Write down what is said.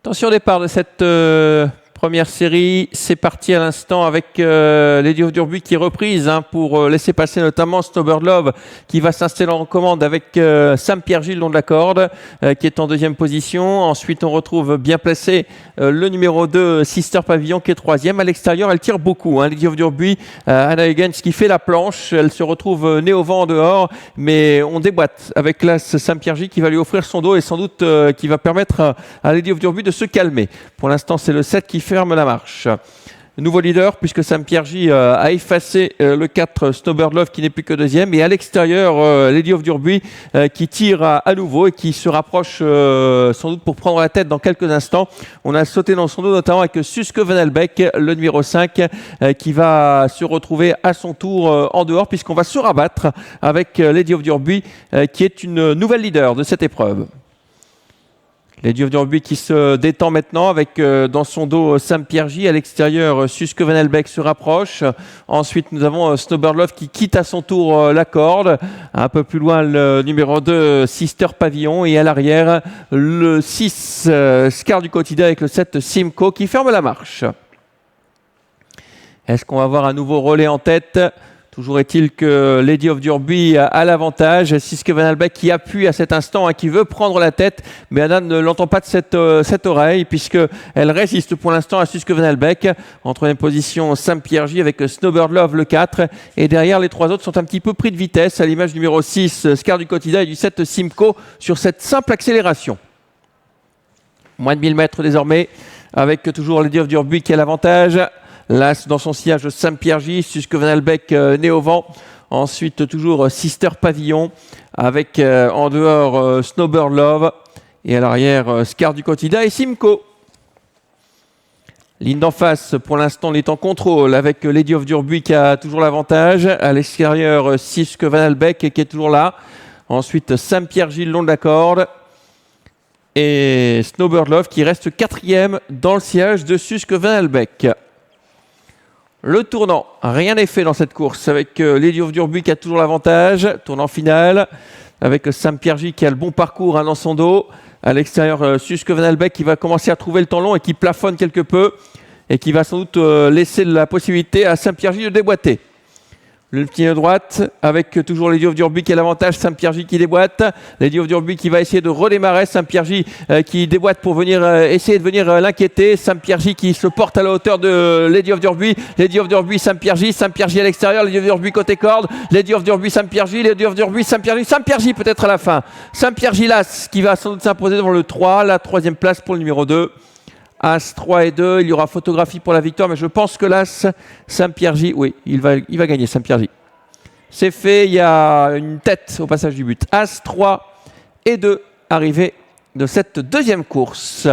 Attention au départ de cette première série, c'est parti à l'instant avec Lady of Durbuy qui est reprise pour laisser passer notamment Snowbird Love qui va s'installer en commande avec Sam Pierre-Gilles le long de la corde qui est en deuxième position. Ensuite on retrouve bien placé le numéro 2 Sister Pavillon qui est troisième. À l'extérieur elle tire beaucoup, Lady of Durbuy, Anna Higgins qui fait la planche, elle se retrouve nez au vent en dehors, mais on déboîte avec l'as Sam Pierre-Gilles qui va lui offrir son dos et sans doute qui va permettre à Lady of Durbuy de se calmer. Pour l'instant c'est le 7 qui ferme la marche. Nouveau leader puisque Sam Pierre-Gilles a effacé le 4 Snowbird Love qui n'est plus que deuxième, et à l'extérieur Lady of Durbuy qui tire à nouveau et qui se rapproche sans doute pour prendre la tête dans quelques instants. On a sauté dans son dos notamment avec Suske Van Elbeck, le numéro 5 qui va se retrouver à son tour en dehors puisqu'on va se rabattre avec Lady of Durbuy qui est une nouvelle leader de cette épreuve. Lady of Durbuy qui se détend maintenant avec dans son dos Sam Pierre-Gilles. À l'extérieur, Suske Van Elbeck se rapproche. Ensuite, nous avons Snowbird Love qui quitte à son tour la corde. Un peu plus loin, le numéro 2, Sister Pavillon. Et à l'arrière, le 6, Scar du quotidien avec le 7, Simcoe qui ferme la marche. Est-ce qu'on va avoir un nouveau relais en tête ? Toujours est-il que Lady of Durbuy a l'avantage. Suske Van Elbeck qui appuie à cet instant, qui veut prendre la tête, mais Anna ne l'entend pas de cette oreille, puisqu'elle résiste pour l'instant à Suske Van Elbeck. En troisième position, Sam Pierre-Gilles avec Snowbird Love, le 4. Et derrière, les trois autres sont un petit peu pris de vitesse, à l'image du numéro 6, Scar du quotidien, et du 7, Simcoe, sur cette simple accélération. Moins de 1000 mètres désormais, avec toujours Lady of Durbuy qui a l'avantage. Là, dans son sillage, Sam Pierre-Gilles, Suske Van Elbeck nez au vent. Ensuite, toujours Sister Pavillon avec en dehors Snowbird Love. Et à l'arrière, Scar du quotidien et Simcoe. Ligne d'en face, pour l'instant, on est en contrôle avec Lady of Durbuy qui a toujours l'avantage. À l'extérieur, Suske Van Elbeck qui est toujours là. Ensuite, Sam Pierre-Gilles le long de la corde. Et Snowbird Love qui reste quatrième dans le sillage de Suske Van Elbeck. Le tournant, rien n'est fait dans cette course avec Lady of Durbuy qui a toujours l'avantage. Tournant final avec Sam Pierre-Gilles qui a le bon parcours dans son dos. À l'extérieur, Suske Van Elbeck qui va commencer à trouver le temps long et qui plafonne quelque peu et qui va sans doute laisser la possibilité à Sam Pierre-Gilles de déboîter. Le petit nœud droite avec toujours Lady of Durbuy qui a l'avantage, Sam Pierre-Gilles qui déboîte. Lady of Durbuy qui va essayer de redémarrer, Sam Pierre-Gilles qui déboîte pour essayer de venir l'inquiéter. Sam Pierre-Gilles qui se porte à la hauteur de Lady of Durbuy. Lady of Durbuy, Sam Pierre-Gilles à l'extérieur, Lady of Durbuy côté corde. Lady of Durbuy, Sam Pierre-Gilles, Lady of Durbuy, Sam Pierre-Gilles peut-être à la fin. Sam Pierre-Gilles As qui va sans doute s'imposer devant le 3, la troisième place pour le numéro 2. As 3 et 2, il y aura photographie pour la victoire, mais je pense que l'As, Sam Pierre-Gilles, oui, il va gagner, Sam Pierre-Gilles. C'est fait, il y a une tête au passage du but. As 3 et 2, arrivée de cette deuxième course.